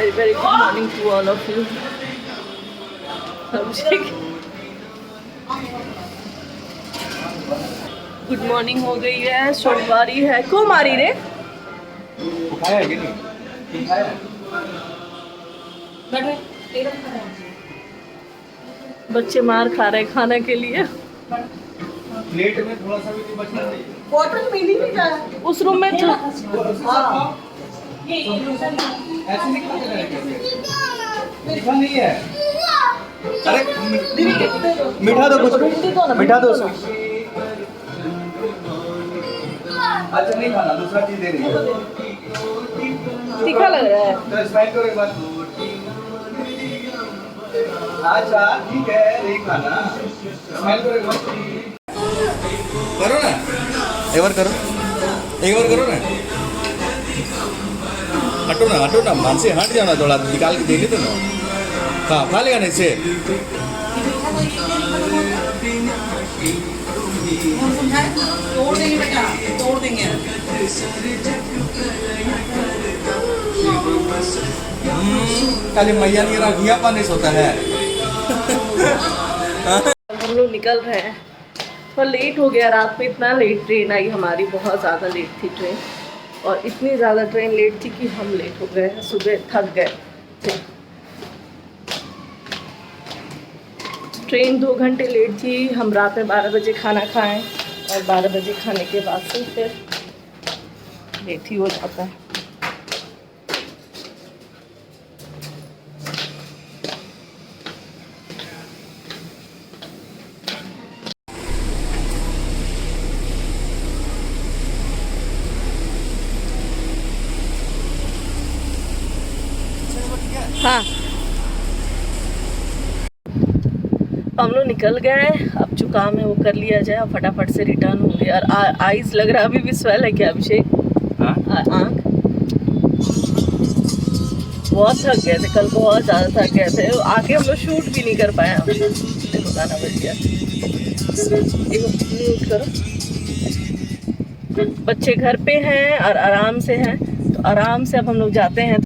very very good morning to all of you. Good morning हो गई है, सोमवारी है। को मारी रे बच्चे मार खा रहे खाने के लिए। प्लेट में थोड़ा सा भी बचना चाहिए। बॉटल मिल ही नहीं रहा उस रूम में। ऐसे नहीं लिखा नहीं है। अरे मीठा दो, कुछ मीठा दो। अच्छा नहीं खाना, दूसरा चीज दे रही है। तीखा लग रहा है तो स्माइल करो एक बार। अच्छा ठीक है, नहीं खाना, स्माइल करो एक बार। करो ना, एक बार करो, एक बार करो ना। हटो ना मानसी, हट जाओ ना, थोड़ा निकाल के दे ली तो ना। खा लेगा नहीं से। तोड़ देंगे बेटा, तोड़ देंगे। खाली मैया नहीं रहा, घिया पानी होता है। हम लोग निकल रहे हैं, पर लेट हो गया। रात में इतना लेट ट्रेन आई हमारी, बहुत ज़्यादा लेट थी ट्रेन। और इतनी ज़्यादा ट्रेन लेट थी कि हम लेट हो गए, सुबह थक गए थे। ट्रेन 2 घंटे लेट थी। हम रात में 12 बजे खाना खाएं और 12 बजे खाने के बाद से फिर लेट ही हो जाता है। हाँ, हम लोग निकल गए। अब जो काम है वो कर लिया जाए और फटाफट से रिटर्न होंगे। और आइज लग रहा है अभी भी स्वेल है क्या अभिषेक? आँख बहुत थक गए थे कल, बहुत ज़्यादा थक गए थे। आके हम लोग शूट भी नहीं कर पाए। देखो गाना बज गया, म्यूट करो। बच्चे घर पे हैं और आराम से हैं, तो आराम से अब हम लोग जाते हैं।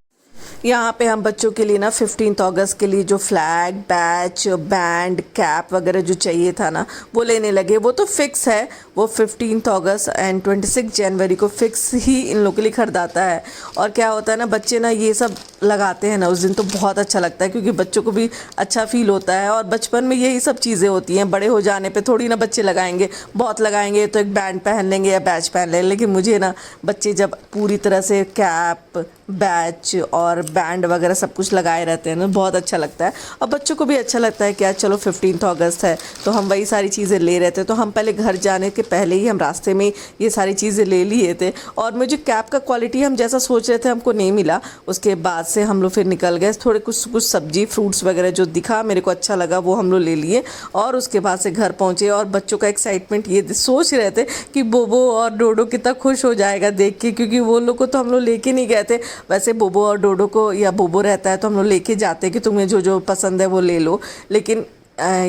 यहाँ पे हम बच्चों के लिए ना 15 अगस्त के लिए जो फ्लैग, बैच, बैंड, कैप वगैरह जो चाहिए था ना, वो लेने लगे। वो तो फिक्स है, वो 15 अगस्त एंड 26 जनवरी को फिक्स ही इन लोगों के लिए खरीदाता है। और क्या होता है ना, बच्चे ना ये सब लगाते हैं ना उस दिन, तो बहुत अच्छा लगता है, क्योंकि बच्चों को भी अच्छा फील होता है। और बचपन में यही सब चीज़ें होती हैं, बड़े हो जाने पे थोड़ी ना बच्चे लगाएंगे। बहुत लगाएंगे तो एक बैंड पहन लेंगे या बैच पहन लेंगे, लेकिन मुझे ना बच्चे जब पूरी तरह से कैप, बैच और बैंड वगैरह सब कुछ लगाए रहते हैं ना, बहुत अच्छा लगता है। और बच्चों को भी अच्छा लगता है कि आज चलो 15 अगस्त है, तो हम वही सारी चीज़ें ले रहे थे। तो हम पहले घर जाने के पहले ही हम रास्ते में ये सारी चीज़ें ले लिए थे। और मुझे कैप का क्वालिटी हम जैसा सोच रहे थे हमको नहीं मिला। उसके बाद से हम लोग फिर निकल गए। थोड़े कुछ सब्जी, फ्रूट्स वगैरह जो दिखा मेरे को अच्छा लगा वो हम लोग ले लिए। और उसके बाद से घर पहुँचे। और बच्चों का एक्साइटमेंट ये सोच रहे थे कि बोबो और डोडो कितना खुश हो जाएगा देख के, क्योंकि वो लोग को तो हम लोग लेके नहीं गए थे। वैसे बोबो और डोडो को, या बोबो रहता है तो हम लोग लेके जाते हैं कि तुम्हें जो जो पसंद है वो ले लो, लेकिन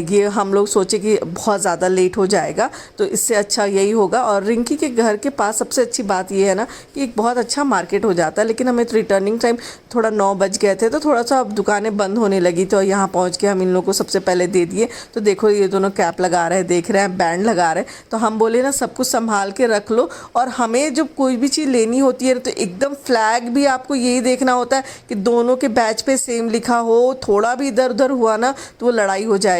ये हम लोग सोचे कि बहुत ज़्यादा लेट हो जाएगा, तो इससे अच्छा यही होगा। और रिंकी के घर के पास सबसे अच्छी बात ये है ना कि एक बहुत अच्छा मार्केट हो जाता है। लेकिन हमें तो रिटर्निंग टाइम थोड़ा 9 बज गए थे, तो थोड़ा सा अब दुकानें बंद होने लगी। तो यहाँ पहुँच के हम इन लोगों को सबसे पहले दे दिए। तो देखो ये दोनों कैप लगा रहे हैं, देख रहे हैं, बैंड लगा रहे हैं। तो हम बोले ना सब कुछ संभाल के रख लो। और हमें जब कोई भी चीज़ लेनी होती है तो एकदम फ्लैग भी आपको यही देखना होता है कि दोनों के बैच पे सेम लिखा हो। थोड़ा भी इधर उधर हुआ ना तो वो लड़ाई हो जाएगी।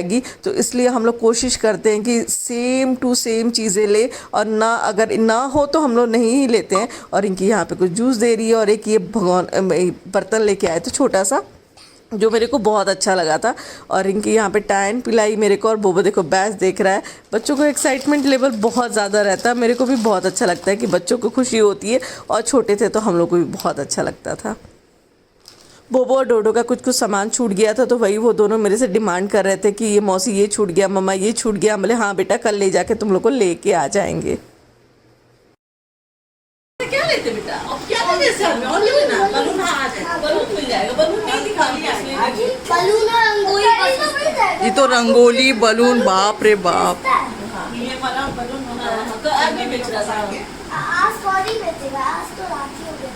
तो इसलिए हम लोग कोशिश करते हैं कि सेम टू सेम चीज़ें ले, और ना अगर ना हो तो हम लोग नहीं ही लेते हैं। और इनकी यहाँ पे कुछ जूस दे रही है, और एक ये भगवान बर्तन लेके आए थे छोटा सा, जो मेरे को बहुत अच्छा लगा था। और इनकी यहाँ पे टैन पिलाई मेरे को। और बोबो देखो बैच देख रहा है। बच्चों को एक्साइटमेंट लेवल बहुत ज़्यादा रहता है। मेरे को भी बहुत अच्छा लगता है कि बच्चों को खुशी होती है। और छोटे थे तो हम लोग को भी बहुत अच्छा लगता था। बोबो और डोडो का कुछ सामान छूट गया था, तो वही वो दोनों मेरे से डिमांड कर रहे थे कि ये मौसी ये छूट गया, मम्मा ये छूट गया। बोले हाँ बेटा कल ले जाके तुम लोग को लेके आ जाएंगे। क्या लेते बेटा? अब क्या लेते सर में? और लेना बलून। हाँ आ जाए, बलून मिल जाएगा। बलून नहीं दिखा लिया इसलिए। बलून और रंगोली। ये तो रंगोली बलून, बाप रे बाप। ये वाला बलून होना तो आज भी बेच रहा था। आज सॉरी बेचेगा, आज तो रात ही हो गया।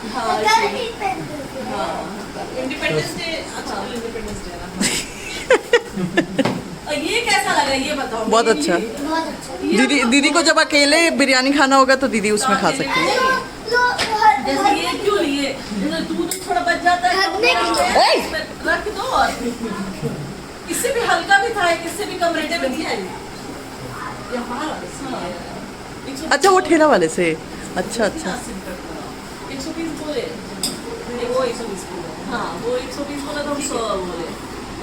कल भी पहन के। इंडिपेंडेंस डे, अच्छा इंडिपेंडेंस डे ना। और ये कैसा लगा ये बताओ। बहुत अच्छा। बहुत अच्छा। दीदी को जब अकेले बिरयानी खाना होगा तो दीदी उसमें खा सकती है। जैसे ये क्यों लिए, जैसे दूध थोड़ा बच जाता है तो रखने के लिए। आप इसमें रख दो। और इससे भी हल्का भी था, इससे भी कम रेट में दिया है ये हमारा। अच्छा वो ठेला वाले से, अच्छा अच्छा। 120 बोले, वो 120 बोले, हाँ वो 120 बोला तो हम 100 बोले,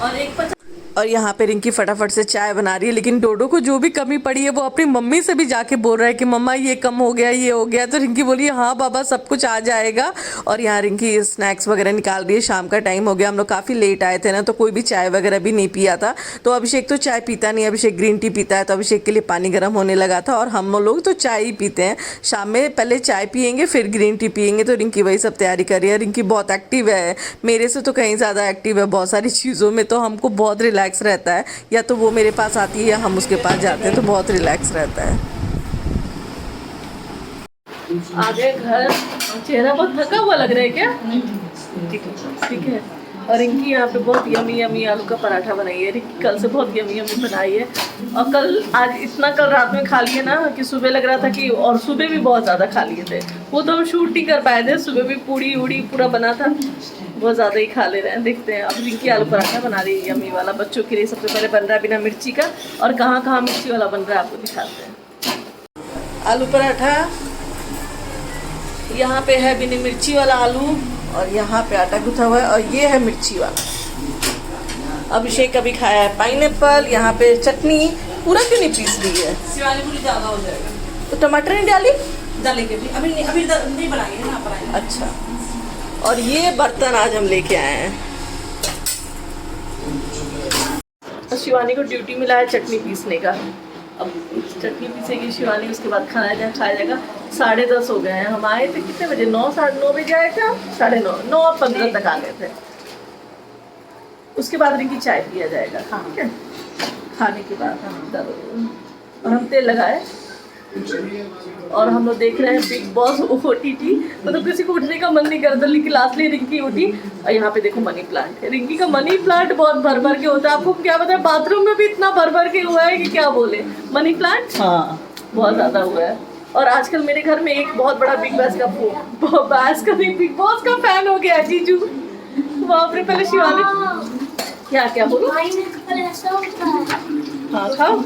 और एक 50। और यहाँ पे रिंकी फटाफट से चाय बना रही है, लेकिन डोडो को जो भी कमी पड़ी है वो अपनी मम्मी से भी जाके बोल रहा है कि मम्मा ये कम हो गया, ये हो गया। तो रिंकी बोली हाँ बाबा सब कुछ आ जाएगा। और यहाँ रिंकी स्नैक्स वगैरह निकाल रही है। शाम का टाइम हो गया, हम लोग काफ़ी लेट आए थे ना, तो कोई भी चाय वगैरह भी नहीं पिया था। तो अभिषेक तो चाय पीता नहीं, अभिषेक ग्रीन टी पीता है, तो अभिषेक के लिए पानी गर्म होने लगा था। और हम लोग तो चाय ही पीते हैं शाम में, पहले चाय पियेंगे फिर ग्रीन टी पियेंगे। तो रिंकी वही सब तैयारी कर रही है। रिंकी बहुत एक्टिव है, मेरे से तो कहीं ज़्यादा एक्टिव है बहुत सारी चीज़ों में। तो हमको बहुत रिलैक्स रहता है, या तो वो मेरे पास आती है या हम उसके पास जाते हैं, तो बहुत रिलैक्स रहता है। आगे घर, चेहरा बहुत थका हुआ लग रहा है क्या? ठीक है। और रिंकी यहाँ पे बहुत यमी यमी आलू का पराठा बनाई है। रिंकी कल से बहुत यमी यमी बनाई है, और आज इतना कल रात में खा लिए ना कि सुबह लग रहा था कि, और सुबह भी बहुत ज़्यादा खा लिए थे। वो तो हम शूट ही कर पाए थे, सुबह भी पूड़ी उड़ी पूरा बना था, बहुत ज़्यादा ही खा ले रहे हैं। देखते हैं। अब रिंकी आलू पराठा बना रही है यमी वाला, बच्चों के लिए सबसे पहले बन रहा है बिना मिर्ची का, और कहाँ कहाँ मिर्ची वाला बन रहा है आपको दिखाते हैं। आलू पराठा यहाँ पे है बिना मिर्ची वाला आलू, और यहाँ पे आटा गूथा हुआ है, और ये है मिर्ची वाला। अभिषेक कभी खाया है पाइनएप्पल। यहाँ पे चटनी पूरा क्यों नहीं पीस दी है? शिवानी पूरी ज़्यादा हो जाएगा तो टमाटर नहीं डाली? डालेंगे भी, अभी नहीं बनाएंगे ना, बनाएंगे। अच्छा। और ये बर्तन आज हम लेके आए हैं। तो शिवानी को ड्यूटी मिला है चटनी पीसने का। अब चटनी पीसेगी शिवानी, उसके बाद खाया जाएगा। 10:30 हो गए हैं। हम आए थे कितने बजे? 9 साढ़े 9 बजे आए थे हम, 9:30 9:15 तक आ गए थे। उसके बाद रिंकी चाय पिया जाएगा, ठीक है, खाने के बाद। और हम तेल लगाए, और हम लोग देख रहे हैं बिग बॉस OTT। मतलब किसी को उठने का मन नहीं करता, लेकिन लास्टली रिंकी उठी। और यहाँ पे देखो मनी प्लांट है। रिंकी का मनी प्लांट बहुत भर भर के होता है। आपको क्या पता है, बाथरूम में भी इतना भर भर के हुआ है कि क्या बोले। मनी प्लांट हाँ बहुत ज़्यादा हुआ है। और आजकल मेरे घर में एक बहुत बड़ा बिग बॉस का फैन हो गया है जीजू। बाप रे। पहले शिवानी क्या बोलो? पाइनएप्पल ऐसा होता है। हाँ खाओ,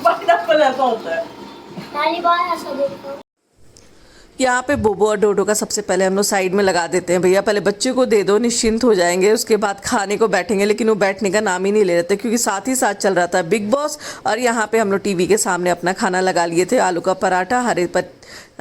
पाइनएप्पल ऐसा होता है। पहली बार ऐसा देखा। यहाँ पे बोबो और डोडो का सबसे पहले हम लोग साइड में लगा देते हैं। भैया पहले बच्चे को दे दो, निश्चिंत हो जाएंगे, उसके बाद खाने को बैठेंगे। लेकिन वो बैठने का नाम ही नहीं ले रहे थे, क्योंकि साथ ही साथ चल रहा था बिग बॉस। और यहाँ पे हम लोग टीवी के सामने अपना खाना लगा लिए थे। आलू का पराठा,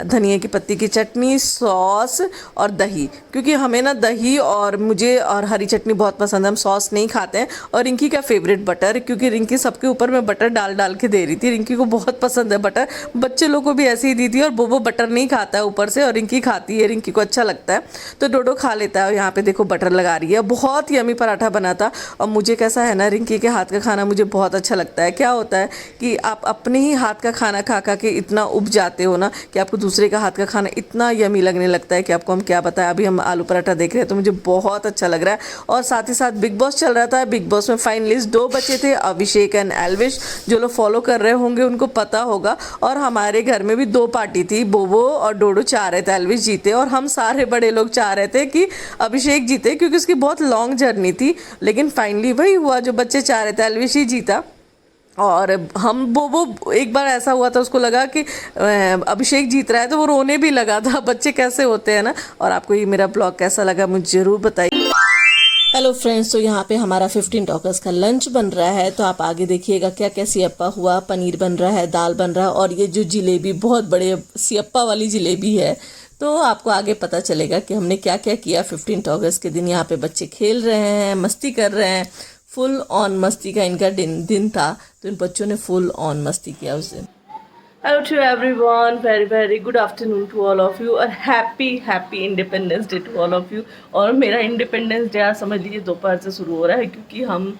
धनिया की पत्ती की चटनी, सॉस और दही। क्योंकि हमें ना दही और मुझे और हरी चटनी बहुत पसंद है, हम सॉस नहीं खाते हैं। और रिंकी का फेवरेट बटर, क्योंकि रिंकी सबके ऊपर मैं बटर डाल के दे रही थी। रिंकी को बहुत पसंद है बटर, बच्चे लोग को भी ऐसे ही दी थी। और बोबो बटर नहीं खाता है ऊपर से, और रिंकी खाती है, रिंकी को अच्छा लगता है, तो डोडो खा लेता है। और यहाँ पे देखो बटर लगा रही है। बहुत यमी पराठा बना था। और मुझे कैसा है ना, रिंकी के हाथ का खाना मुझे बहुत अच्छा लगता है। क्या होता है कि आप अपने ही हाथ का खाना खा के इतना उब जाते हो ना, कि आपको दूसरे का हाथ का खाना इतना यमी लगने लगता है कि आपको हम क्या बताएं। अभी हम आलू पराठा देख रहे हैं, तो मुझे बहुत अच्छा लग रहा है। और साथ ही साथ बिग बॉस चल रहा था। बिग बॉस में फाइनलिस्ट 2 बचे थे, अभिषेक एंड एल्विश। जो लोग फॉलो कर रहे होंगे उनको पता होगा। और हमारे घर में भी 2 पार्टी थी, बोबो और डोडो चाह रहे थे एल्विश जीते, और हम सारे बड़े लोग चाह रहे थे कि अभिषेक जीते, क्योंकि उसकी बहुत लॉन्ग जर्नी थी। लेकिन फाइनली वही हुआ जो बच्चे चाह रहे थे, एल्विश ही जीता। और हम वो एक बार ऐसा हुआ था, उसको लगा कि अभिषेक जीत रहा है, तो वो रोने भी लगा था। बच्चे कैसे होते हैं ना। और आपको ये मेरा ब्लॉग कैसा लगा मुझे ज़रूर बताइए। हेलो फ्रेंड्स, तो यहाँ पे हमारा 15 अगस्त का लंच बन रहा है। तो आप आगे देखिएगा क्या क्या सियप्पा हुआ, पनीर बन रहा है, दाल बन रहा है, और ये जो जिलेबी बहुत बड़े सियप्पा वाली जिलेबी है। तो आपको आगे पता चलेगा कि हमने क्या क्या किया 15 अगस्त के दिन। यहाँ पे बच्चे खेल रहे हैं, मस्ती कर रहे हैं, फुल ऑन मस्ती का इनका दिन था। तो इन बच्चों ने फुल ऑन मस्ती किया उस दिन। Hello to everyone, very very good afternoon to all of you, और happy independence day to all of you. और मेरा इंडिपेंडेंस डे आज समझ लीजिए दोपहर से शुरू हो रहा है, क्योंकि हम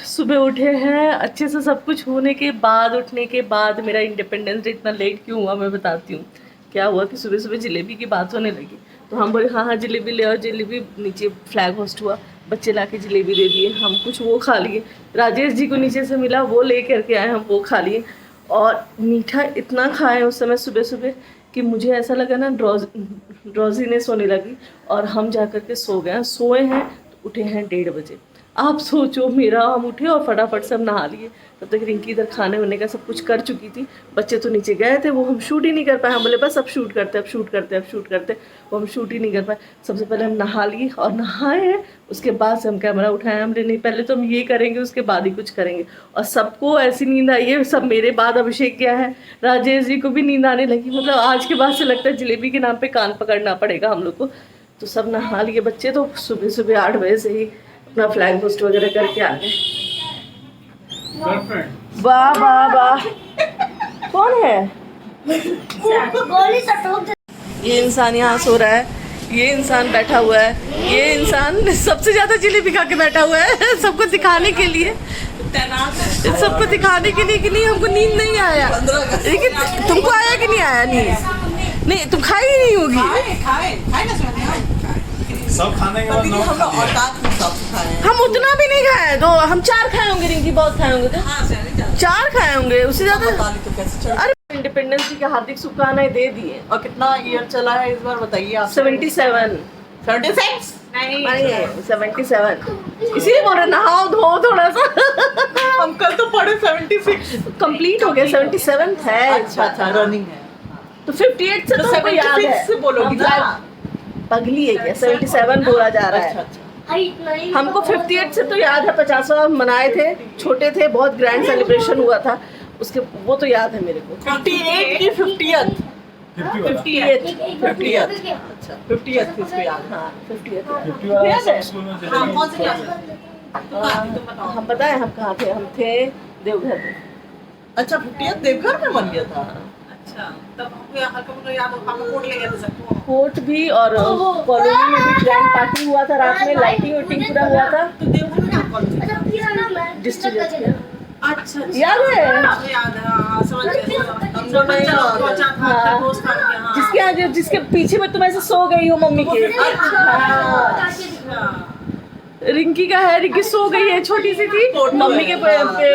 सुबह उठे हैं अच्छे से, सब कुछ होने के बाद, उठने के बाद। मेरा इंडिपेंडेंस डे इतना लेट क्यों हुआ मैं बताती हूँ। क्या हुआ कि सुबह सुबह जलेबी की बात होने लगी, तो हम बोले हाँ हाँ जलेबी ले आओ। जलेबी नीचे फ्लैग होस्ट हुआ, बच्चे ला के जलेबी दे दिए, हम कुछ वो खा लिए। राजेश जी को नीचे से मिला, वो ले करके आए, हम वो खा लिए। और मीठा इतना खाए उस समय सुबह सुबह कि मुझे ऐसा लगा ना ड्रॉजीनेस होने लगी। और हम जा कर के सो गए। सोए हैं तो उठे हैं 1:30 बजे। आप सोचो मेरा, हम उठे और फटाफट सब नहा लिए। तब तक रिंकी इधर खाने वाने का सब कुछ कर चुकी थी। बच्चे तो नीचे गए थे, वो हम शूट ही नहीं कर पाए। हम बोले बस अब शूट करते, अब शूट करते, अब शूट करते, वो हम शूट ही नहीं कर पाए। सबसे पहले हम नहा लिए और नहाए हैं, उसके बाद से हम कैमरा उठाए। हमने नहीं, पहले तो हम ये करेंगे उसके बाद ही कुछ करेंगे। और सबको ऐसी नींद आई है, सब मेरे बाद अभिषेक गया है, राजेश जी को भी नींद आने लगी। मतलब आज के बाद से लगता है जलेबी के नाम पे कान पकड़ना पड़ेगा हम लोग को। तो सब नहा लिए बच्चे, तो सुबह सुबह 8 बजे से ही अपना फ्लैग होस्ट वगैरह करके आ गए। वाह वाह वाह, कौन है गोली से ठोक दे। ये इंसान? यहाँ सो रहा है, ये इंसान बैठा हुआ है, ये इंसान सबसे ज्यादा जलेबी खा के बैठा हुआ है सबको दिखाने के लिए, सबको दिखाने के लिए कि नहीं हमको नींद नहीं आया। लेकिन तुमको आया कि नहीं आया? नींद नहीं, तुम खाई ही नहीं होगी। सब खाने के बाद नमक खा लिया। हम उतना भी नहीं खाए, तो हम 4 खाए होंगे। रिंकी बहुत खाए होंगे, तो 4 खाए होंगे, उससे ज्यादा। अरे इंडिपेंडेंस डे की हार्दिक शुभकामनाएं दे दिए। और कितना ईयर चला है इस बार बताइए आप? 77 नहीं 77। इसीलिए बोल रहे नहाओ धो थोड़ा सा। हम कल तो पढ़े 76 कंप्लीट हो गया, 77 है। अच्छा रनिंग है। तो 58 से तो सबको याद है। से बोलोगी ना। पगली है क्या? 77 बोला जा रहा है। हमको 58 से तो याद है, 50वां मनाए थे, छोटे थे, बहुत ग्रैंड सेलिब्रेशन हुआ था उसके, वो तो याद है मेरे को। 58 की 50th 58 अच्छा 50th इसको याद है। हाँ 58 50 वाला याद है। सब स्कूल में चले हम पता है हम कहाँ थे? हम थे देवघर में। अच्छा 50th देवघर में बन गया था। अच्छा तब हमको हल्का याद हो, हम कोट ले गए थे सबको। कोर्ट भी और कॉलोनी में भी ग्रैंड पार्टी हुआ था, रात में लाइटिंग वाइटिंग पूरा हुआ था। तो देवघर में आप कौन थे? डिस्ट्रिक्ट अच्छा याद है? याद है, हाँ समझ गए। हम लोग बच्चा पहुंचा था, हाँ। दोस्त था हाँ। जिसके यहाँ जिसके पीछे में तुम ऐसे सो गई हो मम्मी के। अच्छा रिंकी का है, रिंकी सो गई है, छोटी सी थी, मम्मी के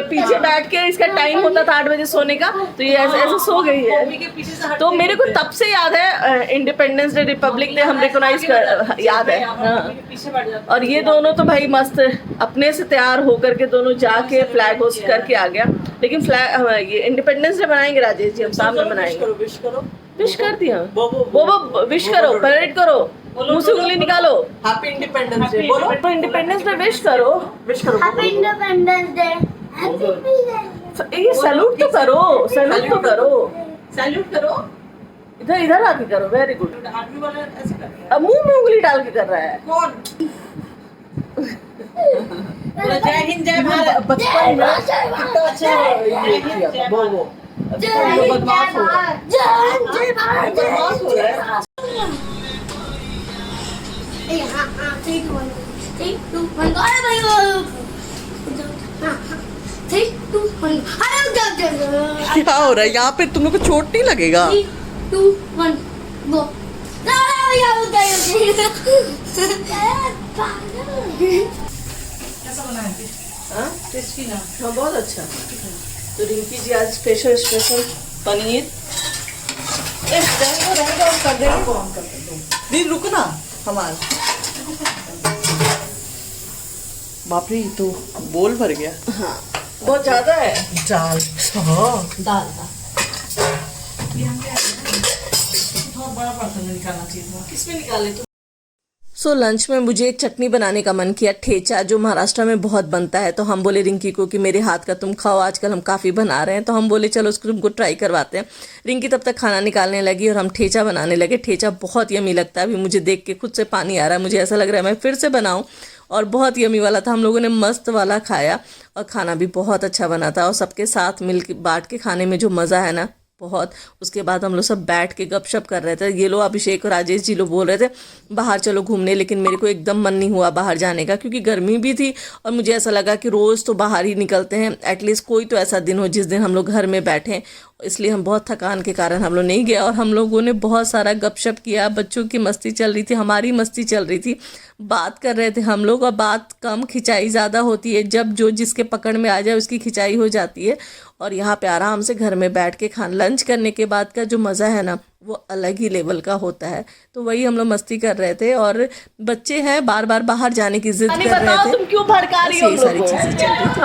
पीछे बैठ के, इसका टाइम होता था 8 बजे सोने का, तो ये ऐसे ऐसे सो गई है। मम्मी के पीछे से हट तो मेरे को तब से याद है इंडिपेंडेंस डे, रिपब्लिक डे हम रिकॉग्नाइज कर, याद है। हाँ। मम्मी के पीछे बैठ जाता। और ये दोनों तो भाई मस्त अपने से तैयार होकर के दोनों जाके फ्लैग होस्ट करके आ गया। लेकिन फ्लैग ये इंडिपेंडेंस डे बनाएंगे राजेश जी, हम सामने बनाएंगे। विश करो विश कर दिया, वो विश करो, परेड करो, मुंह से उंगली निकालो, हैप्पी इंडिपेंडेंस डे बोलो। इंडिपेंडेंस डे विश करो। विश करो हैप्पी इंडिपेंडेंस डे। हैप्पी ये सैल्यूट तो करो, सैल्यूट तो करो, सैल्यूट करो। इधर इधर आके करो। Very good. आर्मी वाले ऐसे करते हैं। अब मुंह में उंगली डाल के कर रहा है। कौन? जय हिंद जय भारत। बचपन में कितना अच्छा ये किया था वो बदमाश हो रहा है। जय भारत बदमाश हो रहा है। क्या हो रहा है यहाँ पे? तुम लोग को चोट नहीं लगेगा? 3, 2, 1 गो। कैसा बना है? हाँ टेस्टी ना? हाँ बहुत अच्छा। तो रिंकी जी आज स्पेशल स्पेशल पनीर कर देंगे। दी रुको ना हमारा। बाप रे ये तो बोल भर गया। हाँ बहुत ज्यादा है। दाल हाँ दाल थोड़ा बड़ा बर्तन में निकालना चाहिए था। किसमें निकाले तुम? सो लंच में मुझे एक चटनी बनाने का मन किया, ठेचा, जो महाराष्ट्र में बहुत बनता है। तो हम बोले रिंकी को कि मेरे हाथ का तुम खाओ, आजकल हम काफ़ी बना रहे हैं, तो हम बोले चलो उसको तुमको ट्राई करवाते हैं। रिंकी तब तक खाना निकालने लगी और हम ठेचा बनाने लगे। ठेचा बहुत यमी लगता है, अभी मुझे देख के खुद से पानी आ रहा है, मुझे ऐसा लग रहा है मैं फिर से बनाऊँ। और बहुत यमी वाला था, हम लोगों ने मस्त वाला खाया और खाना भी बहुत अच्छा बना था। और सबके साथ मिल के बांट के खाने में जो मज़ा है ना बहुत। उसके बाद हम लोग सब बैठ के गपशप कर रहे थे। ये लोग अभिषेक और राजेश जी लोग बोल रहे थे बाहर चलो घूमने, लेकिन मेरे को एकदम मन नहीं हुआ बाहर जाने का, क्योंकि गर्मी भी थी और मुझे ऐसा लगा कि रोज़ तो बाहर ही निकलते हैं, एटलीस्ट कोई तो ऐसा दिन हो जिस दिन हम लोग घर में बैठें इसलिए हम बहुत थकान के कारण हम लोग नहीं गए। और हम लोगों ने बहुत सारा गपशप किया, बच्चों की मस्ती चल रही थी, हमारी मस्ती चल रही थी, बात कर रहे थे हम लोग। और बात कम, खिंचाई ज़्यादा होती है, जब जो जिसके पकड़ में आ जाए उसकी खिंचाई हो जाती है। और यहाँ पे आराम से घर में बैठ के लंच करने के बाद का जो मज़ा है ना, वो अलग ही लेवल का होता है। तो वही हम लोग मस्ती कर रहे थे, और बच्चे हैं बार बार बाहर जाने की जिद कर रहे थे। तुम क्यों भड़का रही हो? ये सारी चीज़ें चल रही थी।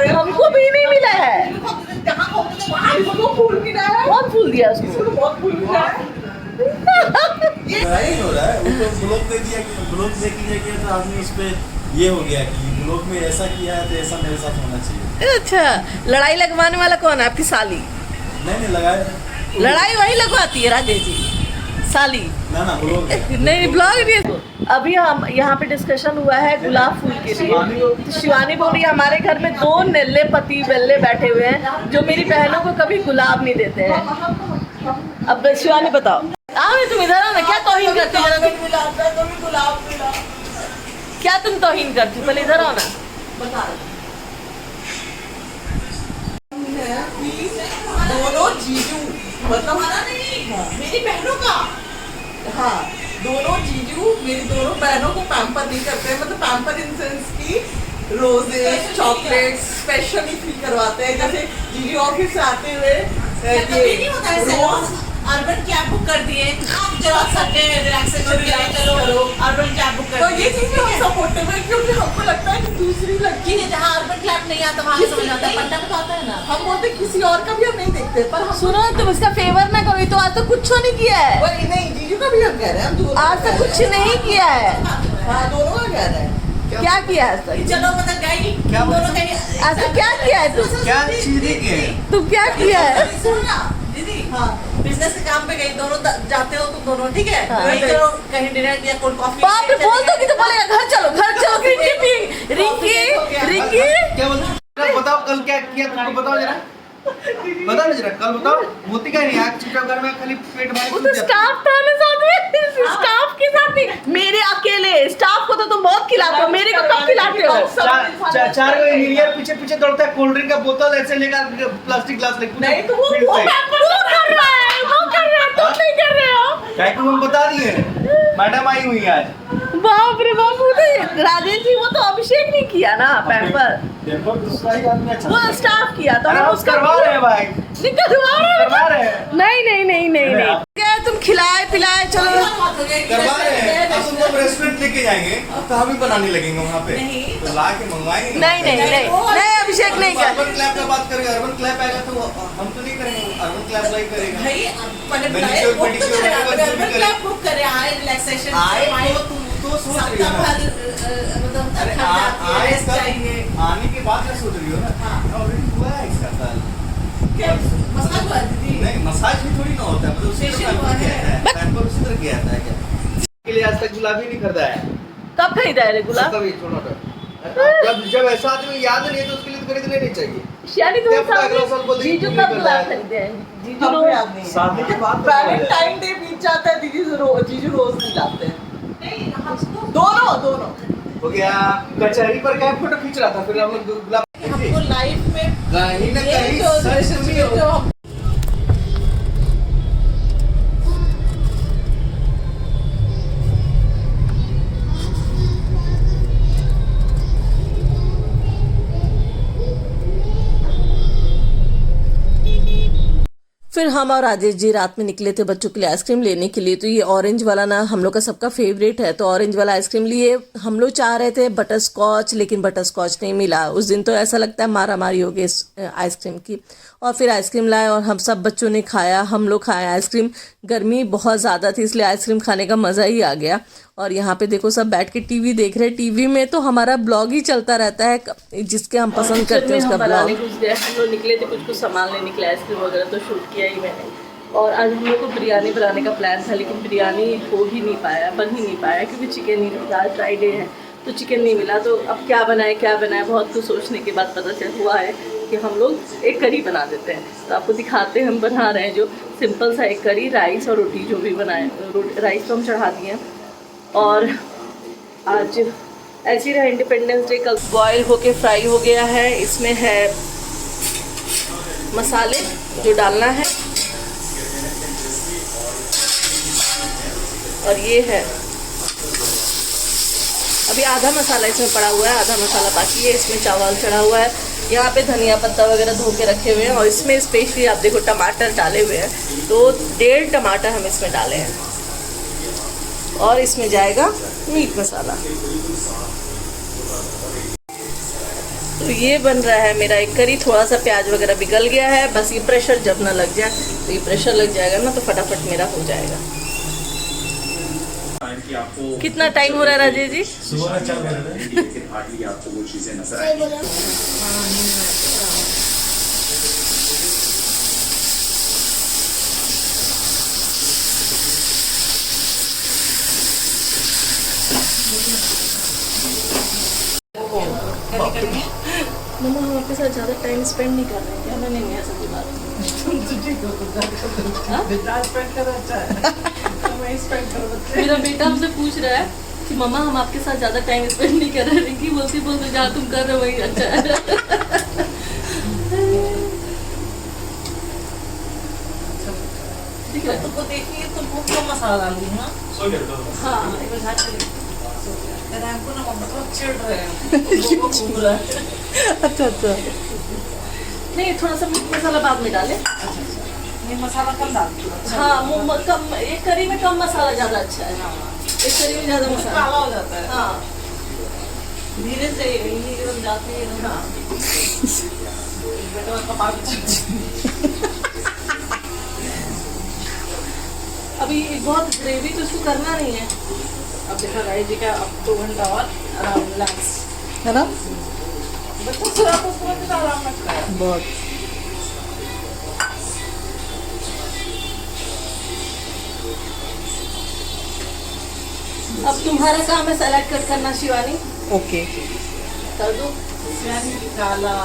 हमको भी नहीं मिला है। बहुत फूल दिया उसको। नहीं हो रहा है, वो तो ब्लॉक दे दिया कि ब्लॉक दे किया तो आदमी उस पे ये हो गया कि ब्लॉक में ऐसा किया है तो ऐसा मेरे साथ होना चाहिए। अच्छा, लड़ाई लगवाने वाला कौन है? आपकी साली? नहीं लगाए, लड़ाई वही लगवाती है राजेश जी, साली। ना ब्लॉक नहीं, ब्लॉग नहीं। अभी हम यहाँ पे डिस्कशन हुआ है गुलाब फूल के लिए। तो शिवानी बोली हमारे घर में 2 नेल्ले पति बेल्ले बैठे हुए हैं जो मेरी बहनों को कभी गुलाब नहीं देते हैं। अब शिवानी बताओ, आओ तुम इधर आओ ना। क्या तौहीन करती हो? क्या तुम तौहीन करती हो? पहले इधर आओ ना। दोनों जीजू मतलब मेरी बहनों का, हाँ दोनों जीजू मेरी दोनों बहनों को पैम्पर नहीं करते, मतलब पैम्पर इन सेंस की रोजेस चॉकलेट स्पेशली फील करवाते हैं। जैसे जीजू ऑफिस से आते हुए रोज अर्बन कैब बुक कर दिए, चलो संडे रिलैक्सेशन के लिए चलो अर्बन कैब बुक कर तो ये चीज़ हम सपोर्टिव है, क्योंकि हमको लगता है कि दूसरी लड़की है जहाँ अर्बन क्लब नहीं आता वहाँ समझ आता है, पट्टा तो आता है ना। हम बोलते किसी और का भी हम नहीं देखते, पर हम सुनो, तुम इसका फेवर ना करो, तो आज तो कुछ नहीं किया है। वही नहीं, जीजू का भी हम कह रहे हैं, हम दोनों आज तक कुछ नहीं किया है। हाँ दोनों का कह रहे हैं। क्या किया आज तक? चलो मतलब गई क्या दोनों कहीं आज तक क्या किया है तुम? क्या चीज़ के तुम क्या किया है? सुनना दीदी, हाँ बिजनेस के काम पे गई, दोनों जाते हो तुम दोनों, ठीक है? हाँ। वहीं करो, कहीं डिनर या कोल्ड कॉफी। बाप रे, बोल दो कि तो बोलेगा घर चलो, घर चलो। रिंकी क्या बोलते? बताओ कल क्या किया तुमको, बताओ जरा, बताओ ना जरा, कल बताओ। मोती का नहीं आग चुपचाप घर में खाली पेट वो मारे तो स्टाफ था ना साथ में, स्टाफ के साथ नहीं, मेरे अकेले। स्टाफ को तो तुम बहुत खिलाते हो, मेरे को कब खिलाते हो? चार को इंजीनियर पीछे पीछे दौड़ता है, कोल्ड ड्रिंक का बोतल ऐसे लेकर प्लास्टिक ग्लास लेकर। नहीं तो वो कर रहा है, तुम नहीं कर रहे हो। क्या हम बता दिए, मैडम आई हुई है आज। बाप रे बाप, वो तो राजेश जी, वो तो अभिषेक नहीं किया ना पैम्पर, दूसरा ही आदमी अच्छा वो स्टाफ किया। तो हम उसका करवा रहे हैं भाई, करवा रहे हैं। नहीं। क्या तुम खिलाए पिलाए चलो करवा रहे हैं। अब तुम लोग रेस्टोरेंट लेके जाएंगे तो हम ही बनाने लगेंगे वहाँ पे, तो ला के मंगवाएंगे। नहीं अभिषेक नहीं कर। अर्बन क्लैब का बात करेंगे, अर्बन क्लैब आएगा तो हम तो नहीं करेंगे, अर्बन क्लैब वाला ही करेगा। भाई पहले बुलाए, बुक तो करे, अर्बन क्लब बुक करे, आए रिलैक्सेशन आए तो सोच रही हो ना, मतलब अरे आए कब, आने के बाद क्या सोच रही हो ना, ऑलरेडी हुआ है इसका साल। मसाज हुआ दीदी, नहीं मसाज भी थोड़ी ना होता है, मतलब उसी तरह किया है, पैम्पर उसी तरह किया था क्या के लिए आज तक गुलाब ही नहीं खरीदा है। कब खरीदा है रे गुलाब? कभी छोड़ो जब ऐसा आदमी याद नहीं है तो उसके लिए तो खरीद लेनी चाहिए। शियानी क्या तुम पता अगला साल बोल साथ देगी जीजू तुम नहीं कब कर गुलाब रहा है। खरीदे हैं? जीजू हमको याद नहीं है। शादी के बाद वैलेंटाइन डे बीत जाता है, जीजू रोज नहीं लाते हैं। नहीं हमको दोनों हो गया। कचहरी पर क्या फोटो खींच रहा था, फिर हम लोग गुलाब हमको लाइफ में कहीं ना ये कहीं जो सच में हो। जो हम फिर हम और राजेश जी रात में निकले थे बच्चों के लिए आइसक्रीम लेने के लिए। तो ये ऑरेंज वाला ना हम लोग का सबका फेवरेट है, तो ऑरेंज वाला आइसक्रीम लिए। हम लोग चाह रहे थे बटर स्कॉच, लेकिन बटर स्कॉच नहीं मिला उस दिन। तो ऐसा लगता है मारा मारी हो गई इस आइसक्रीम की। और फिर आइसक्रीम लाए और हम सब बच्चों ने खाया, हम लोग खाए आइसक्रीम। गर्मी बहुत ज़्यादा थी इसलिए आइसक्रीम खाने का मज़ा ही आ गया। और यहाँ पे देखो सब बैठ के टीवी देख रहे हैं। टीवी में तो हमारा ब्लॉग ही चलता रहता है, जिसके हम पसंद करते हैं उसका ब्लॉग। हम लोग निकले थे कुछ सामान लेने के लिए, आइसक्रीम वगैरह तो शूट किया ही मैंने। और आज हम लोग को बिरयानी बनाने का प्लान था, लेकिन बिरयानी हो ही नहीं पाया, बन ही नहीं पाया, क्योंकि चिकन नहीं मिला। आज फ्राइडे है तो चिकन नहीं मिला। तो अब क्या बनाए बहुत कुछ सोचने के बाद पता चल हुआ है कि हम लोग एक करी बना देते हैं। तो आपको दिखाते हैं हम बना रहे हैं जो सिंपल सा एक करी, राइस और रोटी जो भी बनाए। राइस तो हम चढ़ा दिए और आज ऐसी रहा इंडिपेंडेंस डे। कल बॉयल होके फ्राई हो गया है। इसमें है मसाले जो डालना है, और ये है अभी आधा मसाला इसमें पड़ा हुआ है, आधा मसाला बाकी है। इसमें चावल चढ़ा हुआ है। यहाँ पे धनिया पत्ता वगैरह धो के रखे हुए हैं, और इसमें स्पेशली आप देखो टमाटर डाले हुए हैं, तो 1.5 टमाटर हम इसमें डाले हैं। और इसमें जाएगा मीट मसाला। तो ये बन रहा है मेरा एक करी। थोड़ा सा प्याज वगैरह भी गल गया है, बस ये प्रेशर जब ना लग जाए, तो ये प्रेशर लग जाएगा ना तो फटाफट मेरा हो जाएगा। कितना टाइम हो रहा है राजेश जी? सुबह 4 बजे। आपको वो चीजें नजर आएंगी। मम्मा हम आपके साथ ज़्यादा टाइम स्पेंड नहीं कर रहे हैं क्या? मैंने नहीं ऐसा कोई बात। मेरा बेटा हमसे पूछ रहा है कि मम्मा हम आपके साथ ज़्यादा टाइम स्पेंड नहीं कर रहे हैं। रिंकी बोलती जहाँ तुम कर रहे हो वही अच्छा है। ठीक है, तुमको देखिए तुमको क्या मसाला डाल दी ना। हाँ एक बार हाथ चलिए। हमको ना मतलब चिढ़ रहे हैं, वो घूम रहा है। अच्छा अच्छा, नहीं थोड़ा सा मीट मसाला बाद में डालें। ये मसाला कम डाल दो। हाँ कम, एक करी में कम मसाला ज़्यादा अच्छा है। एक करी में ज़्यादा मसाला काला हो जाता है। हाँ धीरे से इन्हीं के बन जाती है ना। हाँ। बेटा का पाक अभी बहुत ग्रेवी तो इसको करना नहीं है। अब देखा गाइस जी का अब 2 घंटा और आराम रिलैक्स है ना? बच्चों से रात उसको कितना आराम लगता है। बहुत। अब तुम्हारा काम है सलाद कट करना शिवानी। ओके। कर दो। काला